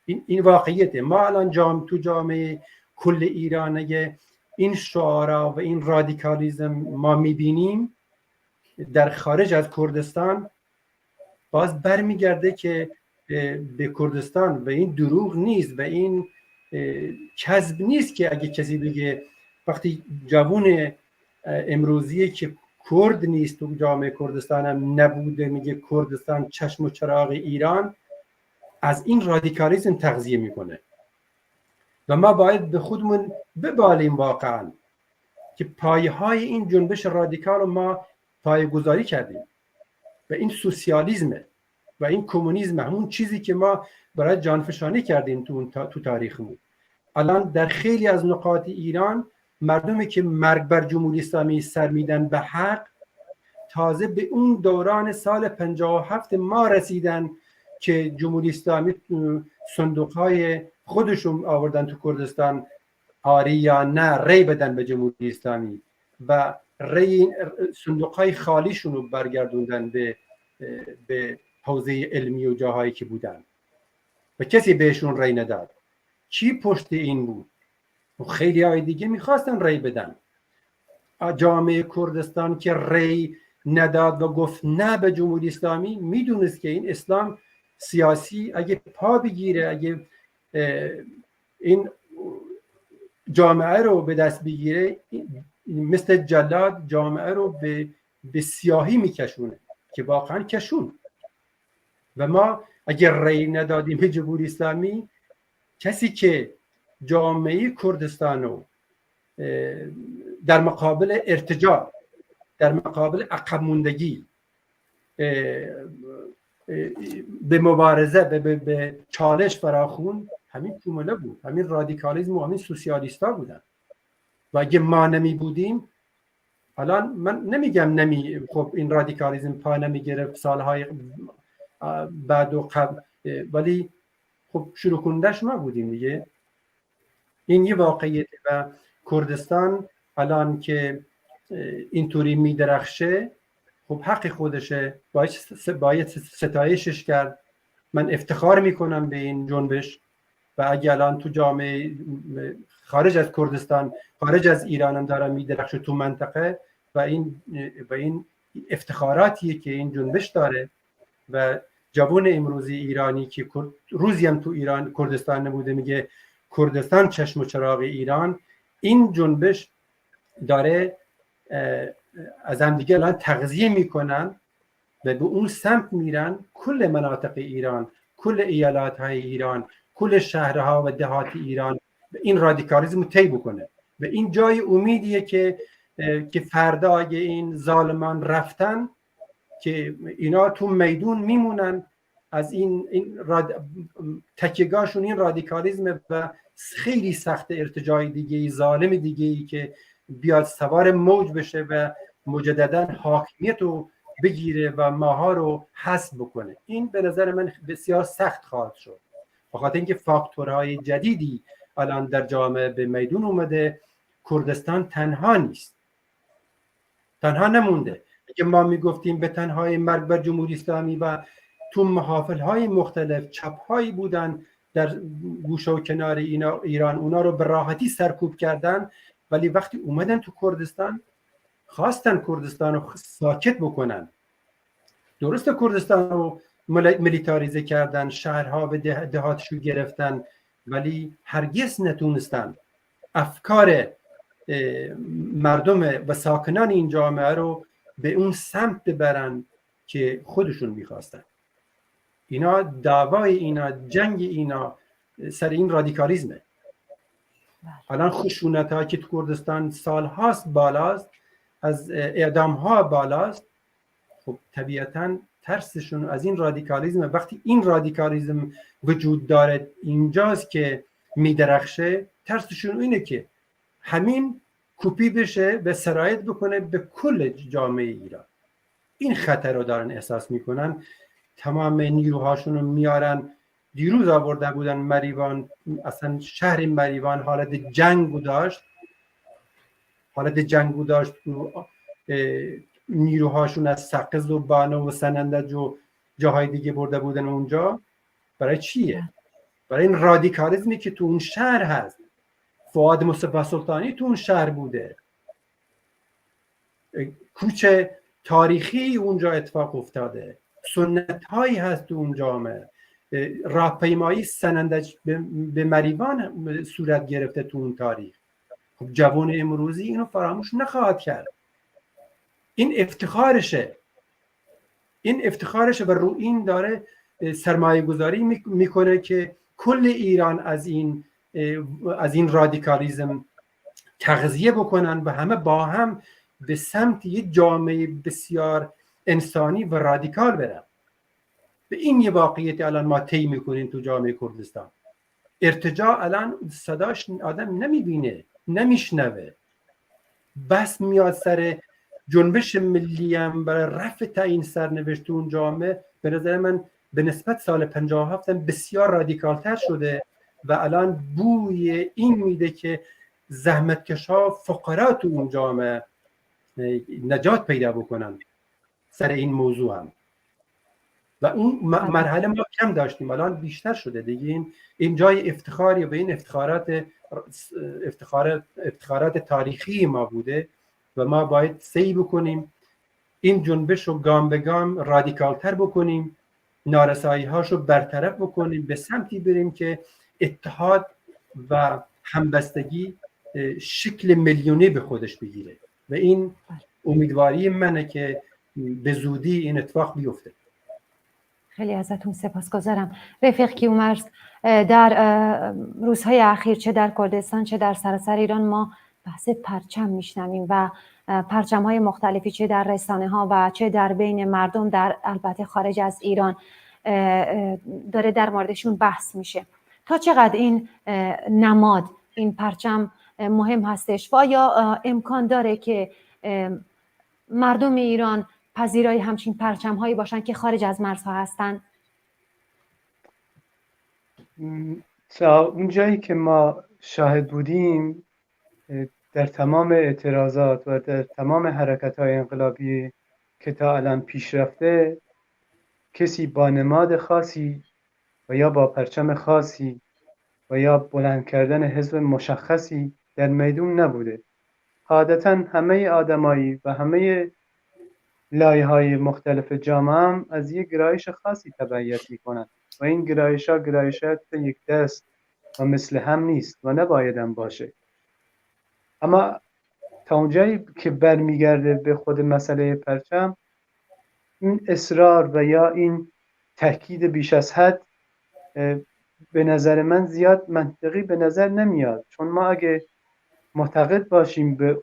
این واقعیته. ما الان تو جامعه کل ایران اگه این شعارا و این رادیکالیسم ما میبینیم در خارج از کردستان، باز برمیگرده که به کردستان. و این دروغ نیست و این کذب نیست که اگه کسی بگه وقتی جوون امروزی که کرد نیست تو جامعه کردستان هم نبوده، میگه کردستان چشم و چراغ ایران، از این رادیکالیسم تغذیه میکنه. و ما باید به خودمون ببالیم واقعا که پایه های این جنبش رادیکال رو ما پایه گذاری کردیم و این سوسیالیسمه و این کمونیسم، همون چیزی که ما برای جانفشانی کردیم تو تاریخمون. الان در خیلی از نقاط ایران مردمی که مرگ بر جمهوری اسلامی سر میدن به حق، تازه به اون دوران سال 57 ما رسیدن که جمهوری اسلامی صندوق‌های خودشون آوردن تو کردستان، آری یا نه ری بدن به جمهوری اسلامی و صندوقهای خالیشون رو برگردوندن به حوزه علمی و جاهایی که بودن و کسی بهشون ری نداد. چی پشت این بود؟ و خیلی های دیگه میخواستن ری بدن. جامعه کردستان که ری نداد و گفت نه به جمهوری اسلامی، میدونست که این اسلام سیاسی اگه پا بگیره، اگه این جامعه رو به دست بگیره، مثل جلاد جامعه رو به سیاهی میکشونه که واقعا کشون. و ما اگر ری ندادیم به جمهوری اسلامی، کسی که جامعه کردستان رو در مقابل ارتجاع، در مقابل عقب موندگی، به مبارزه، به چالش فراخون، همین جمله بود، همین رادیکالیسم و همین سوسیالیستا بودن. و اگه ما نمی بودیم، الان من نمیگم خب این رادیکالیسم پا نمی گرفت سالهای بعد و قبل، ولی خب شروع کنندش ما بودیم دیگه. این یه واقعیت و کردستان الان که اینطوری می درخشه، خب حق خودشه، باید ستایشش کرد. من افتخار میکنم به این جنبش و اگه الان تو جامعه خارج از کردستان، خارج از ایران هم داره میدرخشه تو منطقه و این افتخاراتیه که این جنبش داره و جوان امروزی ایرانی که روزی هم تو ایران کردستان نبوده میگه کردستان چشم و چراغ ایران، این جنبش داره از هم دیگه الان تغذیه میکنن و به اون سمت میرن. کل مناطق ایران، کل ایالات های ایران، کل شهرها و دهات ایران این رادیکالیسم رو طی بکنه و این جای امیدیه که فردا اگه این ظالمان رفتن که اینا تو میدون میمونن، از این تکیه‌گاهشون این رادیکالیسم و خیلی سخت ارتجاع دیگه، ظالم دیگه که بیاد سوار موج بشه و مجددا حاکمیت رو بگیره و ماها رو حذف بکنه. این به نظر من بسیار سخت خواهد شد، بخاطر اینکه فاکتورهای جدیدی الان در جامعه به میدون اومده. کردستان تنها نیست، تنها نمونده. که ما میگفتیم به تنهای مرگ بر جمهوری اسلامی و تو محافل‌های مختلف چپ‌هایی بودن در گوشه و کنار ایران، اونا رو به راحتی سرکوب کردن، ولی وقتی اومدن تو کردستان خواستن کردستان رو ساکت بکنن. درست کردستان رو ملیتاریزه کردن، شهرها به دهاتشو گرفتن، ولی هرگز نتونستن افکار مردم و ساکنان این جامعه رو به اون سمت ببرن که خودشون میخواستن. اینا دعوای اینا، جنگ اینا سر این رادیکالیزمه. الان خشونت ها که تو کردستان سال هاست بالاست، از اعدام ها بالاست، خب طبیعتا ترسشون از این رادیکالیزم. وقتی این رادیکالیزم وجود داره اینجاست که میدرخشه، ترسشون اینه که همین کپی بشه و سرایت بکنه به کل جامعه ایران. این خطر رو دارن احساس میکنن، تمام نیروهاشون رو میارن. دیروز آورده بودن مریوان، اصلا شهر مریوان حالت جنگو داشت، نیروهاشون از سقز و بانو و سنندج و جاهای دیگه برده بودن اونجا. برای چیه؟ برای این رادیکالیزمی که تو اون شهر هست. فؤاد مصطفی سلطانی تو اون شهر بوده، کوچه تاریخی اونجا اتفاق افتاده، سنت هایی هست تو اون جامعه، راهپیمایی سنندج به مریوان صورت گرفته تو اون تاریخ. خب جوان امروزی اینو فراموش نخواهد کرد. این افتخارشه و رو این داره سرمایه گذاری میکنه که کل ایران از این رادیکالیزم تغذیه بکنن و همه با هم به سمت یه جامعه بسیار انسانی و رادیکال برن. به این یه واقعیت الان ما طی میکنیم تو جامعه کردستان. ارتجاع الان صداش آدم نمیبینه، نمیشنوه، بس میاد سر جنبش ملی هم برای رفع تعیین سرنوشت اون جامعه. به نظر من به نسبت سال 57 بسیار رادیکالتر شده و الان بوی این میده که زحمتکشا فقرا تو اون جامعه نجات پیدا بکنن سر این موضوع هم. و اون مرحله ما کم داشتیم، الان بیشتر شده دیگه. این جای افتخاری به این افتخارات تاریخی ما بوده و ما باید سعی بکنیم این جنبش رو گام به گام رادیکالتر بکنیم، نارسایی هاشو برطرف بکنیم، به سمتی بریم که اتحاد و همبستگی شکل میلیونی به خودش بگیره و این امیدواری منه که به زودی این اتفاق بیفته. خیلی ازتون سپاسگزارم. رفیق کیومرث، در روزهای اخیر چه در کردستان چه در سراسر ایران ما بحث پرچم میشنویم و پرچم‌های مختلفی چه در رسانه‌ها و چه در بین مردم در البته خارج از ایران داره در موردشون بحث میشه. تا چقدر این نماد، این پرچم مهم هستش و آیا امکان داره که مردم ایران پذیرای همچین پرچم‌هایی باشن که خارج از مرزها هستن؟ تا اون جایی که ما شاهد بودیم در تمام اعتراضات و در تمام حرکت‌های انقلابی که تا الان پیش رفته، کسی با نماد خاصی و یا با پرچم خاصی و یا بلند کردن حزب مشخصی در میدون نبوده. عادتاً همه آدمایی و همه لایه‌های مختلف جامعه هم از یک گرایش خاصی تبعیت می‌کنند و این گرایشات یک دست و مثل هم نیست و نباید هم باشه. اما تا اونجایی که برمیگرده به خود مسئله پرچم، این اصرار و یا این تاکید بیش از حد به نظر من زیاد منطقی به نظر نمیاد، چون ما اگه معتقد باشیم به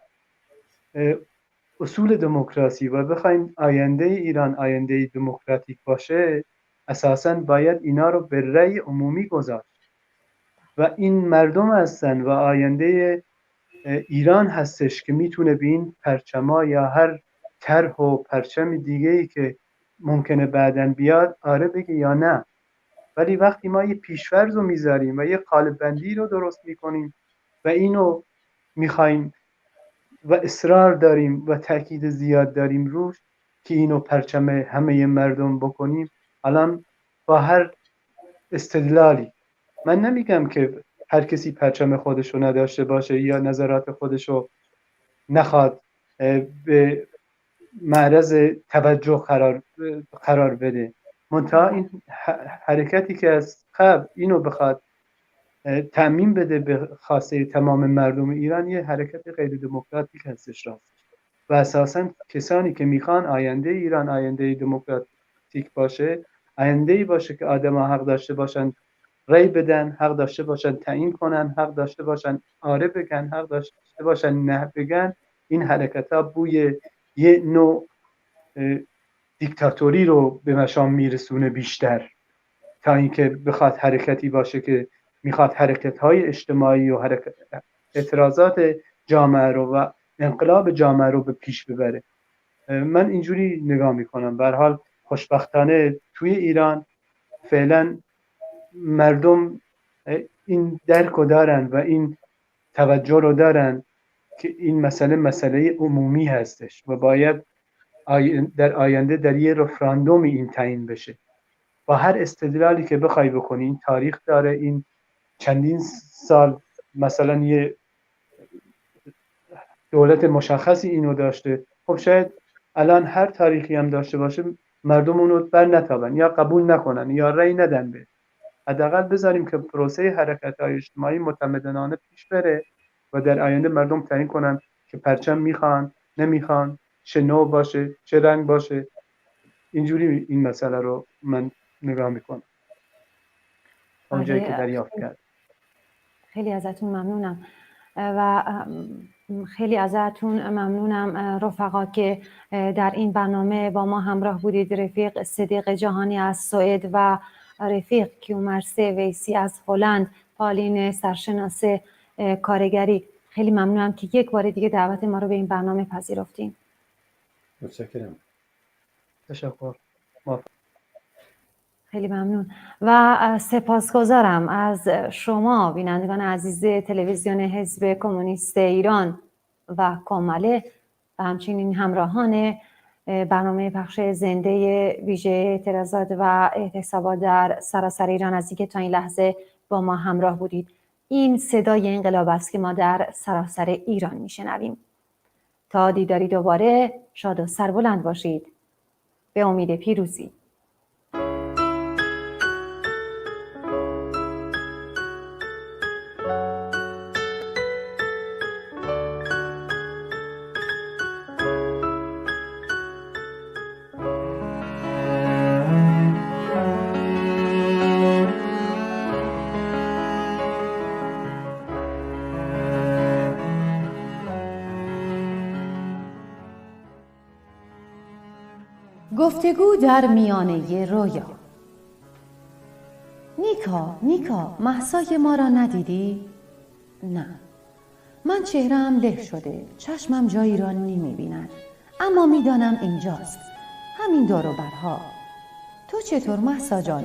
اصول دموکراسی و بخوایم آینده ایران آینده دموکراتیک باشه، اساساً باید اینا رو به رأی عمومی گذاشت و این مردم هستن و آینده ایران هستش که میتونه به این پرچما یا هر طرح و پرچم دیگه‌ای که ممکنه بعداً بیاد آره بگه یا نه. ولی وقتی ما یه پیش‌فرض رو میذاریم و یه قالب بندی رو درست میکنیم و اینو میخوایم و اصرار داریم و تاکید زیاد داریم روش که اینو پرچم همه مردم بکنیم، الان با هر استدلالی، من نمیگم که هر کسی پرچم خودشو نداشته باشه یا نظرات خودشو نخواد به معرض توجه قرار بده، منتها این حرکتی که از قبل اینو بخواد تأمین بده به خواسته تمام مردم ایران، یه حرکت غیر دموکراتیک هستش راست و اساساً کسانی که میخوان آینده ایران آینده دموکراتیک باشه، آینده‌ای باشه که آدم‌ها حق داشته باشن رأی بدن، حق داشته باشن تعیین کنن، حق داشته باشن آره بگن، حق داشته باشن نه بگن، این حرکت‌ها بوی یه نوع دیکتاتوری رو به مشام میرسونه بیشتر تا اینکه بخواد حرکتی باشه که میخواد حرکت‌های اجتماعی و اعتراضات جامعه رو و انقلاب جامعه رو به پیش ببره. من اینجوری نگاه میکنم. به هر حال خوشبختانه توی ایران فعلا مردم این درک رو دارن و این توجه رو دارن که این مسئله عمومی هستش و باید در آینده در یه رفراندومی این تعیین بشه. با هر استدلالی که بخوای بکنی، این تاریخ داره، این چندین سال مثلا یه دولت مشخصی اینو داشته، خب شاید الان هر تاریخی هم داشته باشه مردم اونو بر نتابن یا قبول نکنن یا رأی ندن به. حداقل بذاریم که پروسه حرکت‌های اجتماعی معتمدانه پیش بره و در آینده مردم تعیین کنن که پرچم میخوان نمیخوان، چه نوع باشه چه رنگ باشه. اینجوری این مسئله رو من نگاه میکنم اونجایی که دریافت کرد. خیلی ازتون ممنونم و خیلی ازتون ممنونم رفقا که در این برنامه با ما همراه بودید. رفیق صدیق جهانی از سوئد و رفیق کیومرث ویسی از هلند، پالین سرشناس کارگری. خیلی ممنونم که یک بار دیگه دعوت ما رو به این برنامه پذیرفتین. متشکرم. تشکر. خیلی ممنون و سپاسگزارم از شما بینندگان عزیز تلویزیون حزب کمونیست ایران و کامله و همچنین همراهان برنامه پخش زنده ویژه اعتراضات و اعتصابات در سراسر ایران از اینکه تا این لحظه با ما همراه بودید. این صدای انقلاب است که ما در سراسر ایران میشنویم. تا دیداری دوباره شاد و سربلند باشید. به امید پیروزی. گفتگو در میانه رویا. نیکا مهسای ما را ندیدی؟ نه، من چهره‌ام له شده، چشمم جایی را نمی بیند، اما می دانم اینجاست، همین دور و برها. تو چطور مهسا جان؟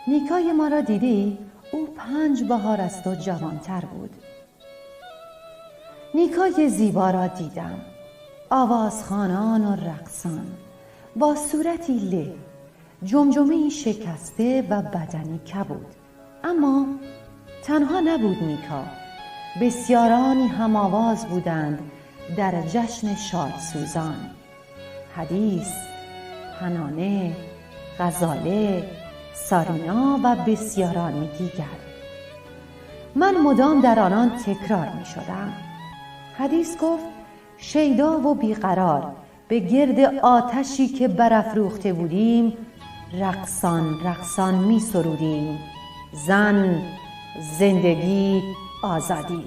نیکای ما را دیدی؟ او 5 بهار از تو جوانتر بود. نیکای زیبا را دیدم، آوازخوانان و رقصان، با صورتی له، جمجمه‌ای شکسته و بدنی کبود. اما تنها نبود نیکا، بسیارانی هم آواز بودند در جشن شادسوزان. حدیث، حنانه، غزاله، سارینا و بسیارانی دیگر. من مدام در آنان تکرار می شدم. حدیث گفت شیدا و بیقرار به گرد آتشی که برافروخته بودیم رقصان می سرودیم: زن، زندگی، آزادی.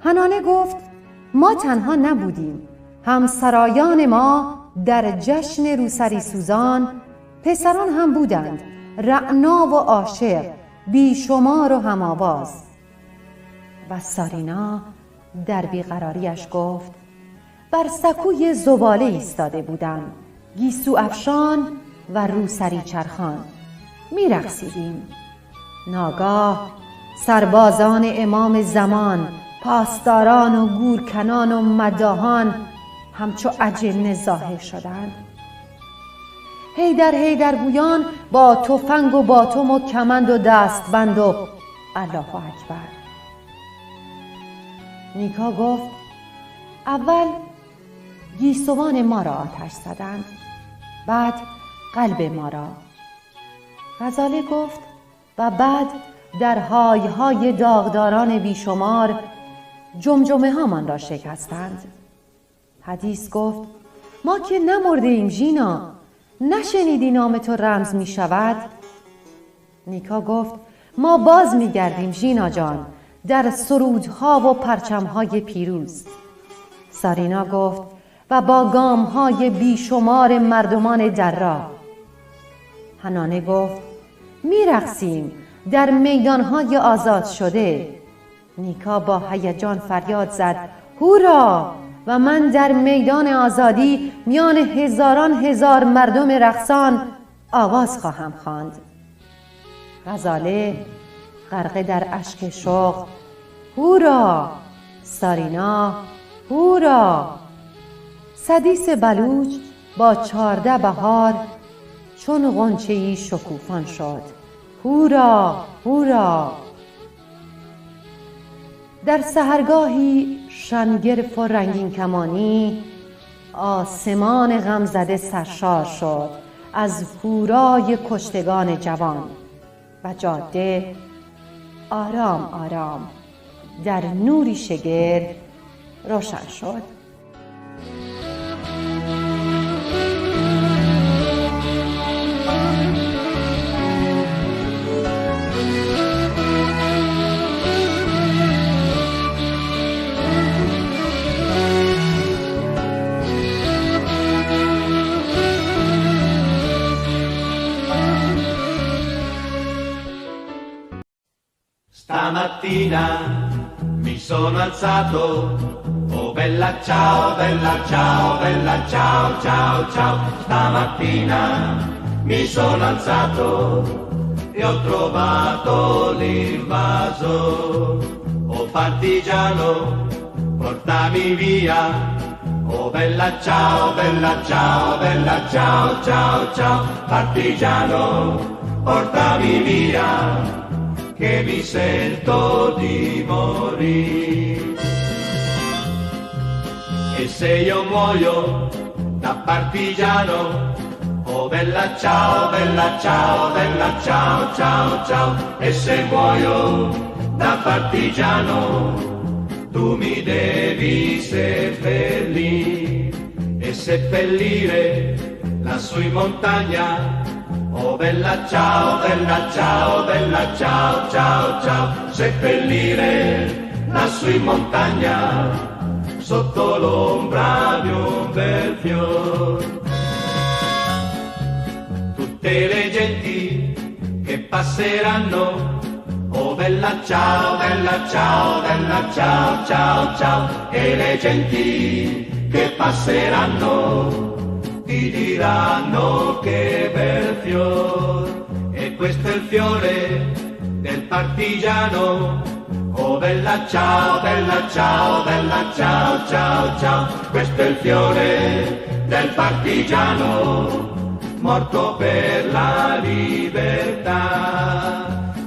حنانه گفت ما تنها نبودیم، همسرایان ما در جشن روسری سوزان پسران هم بودند، رعنا و عاشق، بیشمار و هم‌آواز. و سارینا در بیقراریش گفت بر سکوی زباله ایستاده بودم، گیسو افشان و روسری چرخان، می رقصیدیم. ناگاه سربازان امام زمان، پاسداران و گورکنان و مداحان همچو اجنه ظاهر شدند. حیدر گویان با تفنگ و باتم و کمند و دستبند و الله اکبر. نیکا گفت اول گیسوان ما را آتش زدند، بعد قلب ما را. غزاله گفت و بعد در های داغداران بیشمار جمجمه هامان را شکستند. حدیث گفت ما که نمرده ایم ژینا، نشنیدی نام تو رمز می شود؟ نیکا گفت ما باز می گردیم ژینا جان در سرودها و پرچمهای پیروز. سارینا گفت و با گامهای بیشمار مردمان در راه. حنانه گفت می رقصیم در میدانهای آزاد شده. نیکا با هیجان فریاد زد هورا، و من در میدان آزادی میان هزاران هزار مردم رقصان آواز خواهم خواند. غزاله غرقه در اشک شوق هورا، سارینا هورا. سدیس بلوچ با 14 بهار چون غنچه‌ای شکوفان شد هورا هورا. در سحرگاهی شنگرف و رنگین کمانی آسمان غمزده سرشار شد از هورای کشتگان جوان و جاده آرام آرام در نوری شگرف روشن شد. Stamattina mi sono alzato, oh bella ciao, bella ciao, bella ciao, ciao, ciao. Stamattina mi sono alzato e ho trovato l'invaso. Oh partigiano, portami via. Oh bella ciao, bella ciao, bella ciao, ciao, ciao. Partigiano, portami via, che mi sento di morire. E se io muoio da partigiano, oh bella ciao, bella ciao, bella ciao, ciao, ciao. E se muoio da partigiano, tu mi devi seppellire e seppellire lassù in montagna. Oh bella ciao, bella ciao, bella ciao, ciao, ciao. Seppellire lassù in montagna, sotto l'ombra di un bel fior. Tutte le genti che passeranno, oh bella ciao, bella ciao, bella ciao, ciao, ciao. E le genti che passeranno ti diranno che bel fior. E questo è il fiore del partigiano. Oh bella ciao, bella ciao, bella ciao, ciao, ciao. Questo è il fiore del partigiano, morto per la libertà.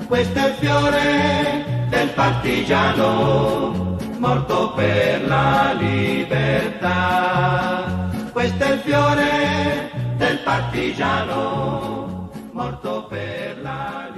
Questo è il fiore del partigiano, morto per la libertà. Questo è il fiore del partigiano, morto per la libertà.